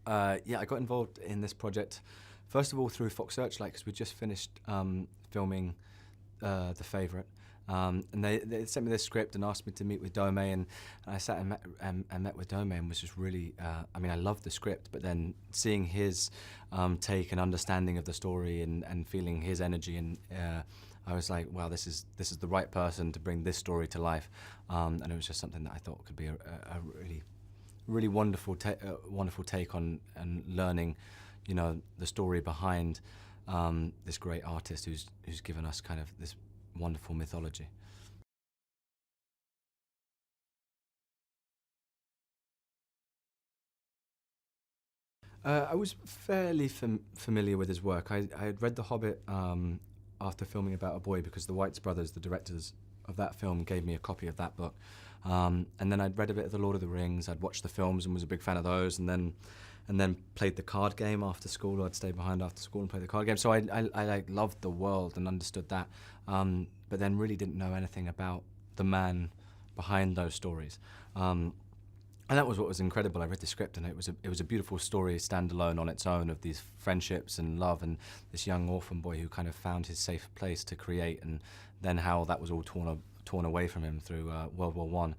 Yeah, I got involved in this project, first of all through Fox Searchlight, because we just finished filming The Favourite. And they sent me this script and asked me to meet with Dome, and I sat and met with Dome, and was just really, I mean, I loved the script, but then seeing his take and understanding of the story and feeling his energy, and I was like, wow, this is the right person to bring this story to life. And it was just something that I thought could be a really wonderful take on and learning, you know, the story behind this great artist who's given us kind of this wonderful mythology. I was fairly familiar with his work. I had read The Hobbit after filming About a Boy, because the Whites brothers, the directors of that film, gave me a copy of that book. And then I'd read a bit of The Lord of the Rings. I'd watched the films and was a big fan of those, and then played the card game after school. I'd stay behind after school and play the card game. So I like loved the world and understood that, but then really didn't know anything about the man behind those stories. And that was what was incredible. I read the script, and it was a beautiful story, standalone on its own, of these friendships and love, and this young orphan boy who kind of found his safe place to create, and then how that was all torn away from him through World War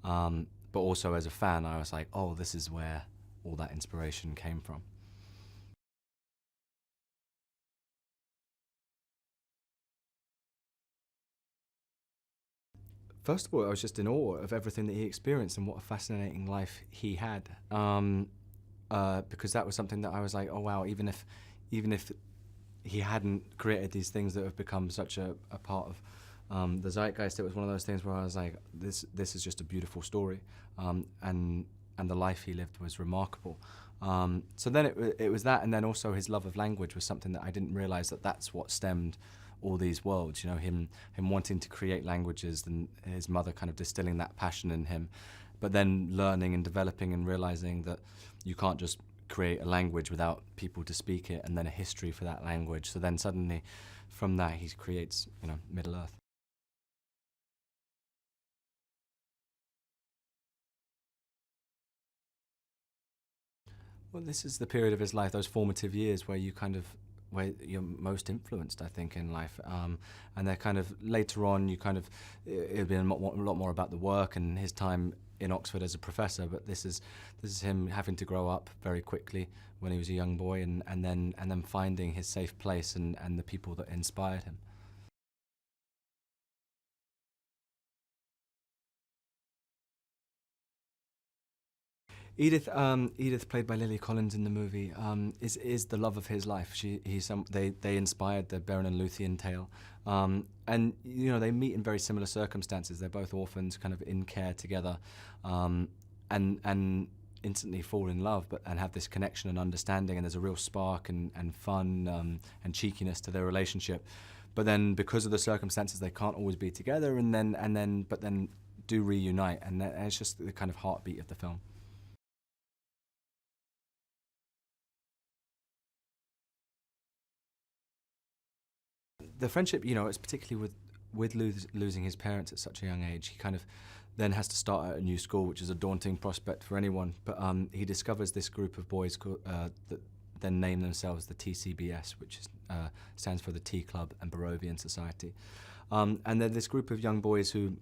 I. But also as a fan, I was like, oh, this is where all that inspiration came from. First of all, I was just in awe of everything that he experienced and what a fascinating life he had. Because that was something that I was like, oh wow, even if he hadn't created these things that have become such a part of the zeitgeist, it was one of those things where I was like, this is just a beautiful story, and the life he lived was remarkable. So then it was that, and then also his love of language was something that I didn't realize that's what stemmed all these worlds. You know, him wanting to create languages, and his mother kind of distilling that passion in him, but then learning and developing and realizing that you can't just create a language without people to speak it, and then a history for that language. So then suddenly, from that, he creates, you know, Middle Earth. Well, this is the period of his life, those formative years where where you're most influenced, I think, in life. And they're kind of, later on, it'll be a lot more about the work and his time in Oxford as a professor, but this is him having to grow up very quickly when he was a young boy, and then finding his safe place and the people that inspired him. Edith, played by Lily Collins in the movie, is the love of his life. They inspired the Beren and Luthien tale, and you know, they meet in very similar circumstances. They're both orphans, kind of in care together, and instantly fall in love, and have this connection and understanding. And there's a real spark and fun and cheekiness to their relationship. But then, because of the circumstances, they can't always be together, but then do reunite, and it's just the kind of heartbeat of the film. The friendship, you know, it's particularly with losing his parents at such a young age. He kind of then has to start at a new school, which is a daunting prospect for anyone. But he discovers this group of boys that then name themselves the TCBS, which stands for the Tea Club and Barovian Society. And they're this group of young boys who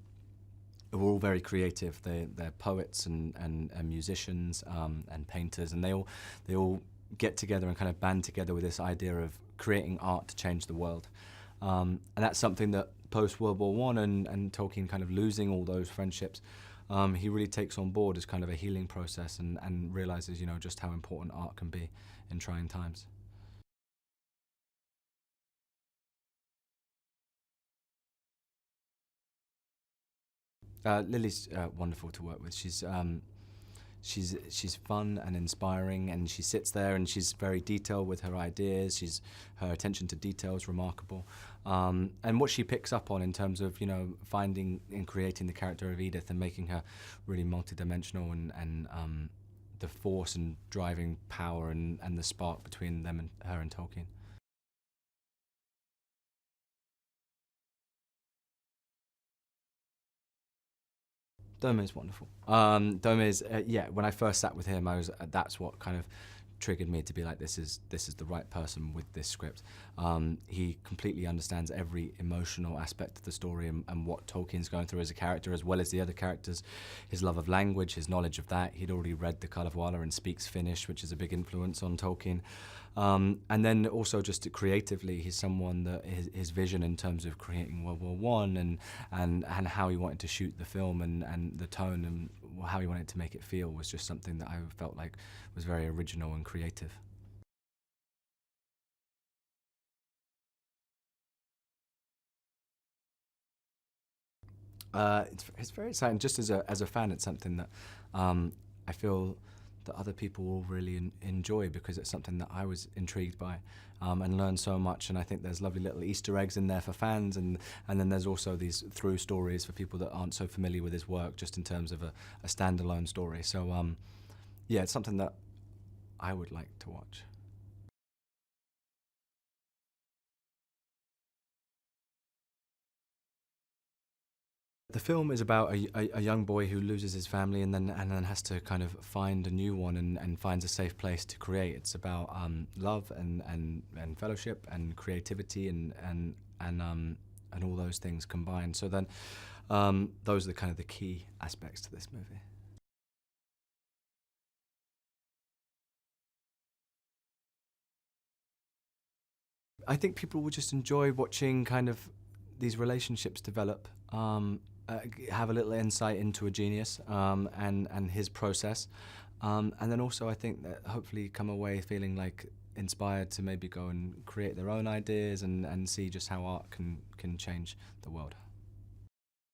are all very creative. They're poets and musicians and painters, and they all get together and kind of band together with this idea of creating art to change the world. And that's something that post-World War I and Tolkien kind of losing all those friendships, he really takes on board as kind of a healing process, and realizes, you know, just how important art can be in trying times. Lily's wonderful to work with. She's fun and inspiring, and she sits there and she's very detailed with her ideas. Her attention to detail is remarkable, and what she picks up on in terms of, you know, finding and creating the character of Edith and making her really multidimensional, and the force and driving power and the spark between them and her and Tolkien. Dome is wonderful. Dome is, yeah, when I first sat with him, that's what kind of triggered me to be like, this is the right person with this script. He completely understands every emotional aspect of the story and what Tolkien's going through as a character, as well as the other characters. His love of language, his knowledge of that. He'd already read The Kalevala and speaks Finnish, which is a big influence on Tolkien. And then also just creatively, he's someone that his vision in terms of creating World War I and how he wanted to shoot the film and the tone and how he wanted to make it feel was just something that I felt like was very original and creative. It's very exciting. Just as a fan, it's something that I feel that other people will really enjoy, because it's something that I was intrigued by and learned so much. And I think there's lovely little Easter eggs in there for fans, and then there's also these through stories for people that aren't so familiar with his work, just in terms of a standalone story. So yeah, it's something that I would like to watch. The film is about a young boy who loses his family and then has to kind of find a new one and finds a safe place to create. It's about love and fellowship and creativity and all those things combined. So then those are kind of the key aspects to this movie. I think people will just enjoy watching kind of these relationships develop, have a little insight into a genius and his process, and then also I think that hopefully come away feeling like inspired to maybe go and create their own ideas and see just how art can change the world.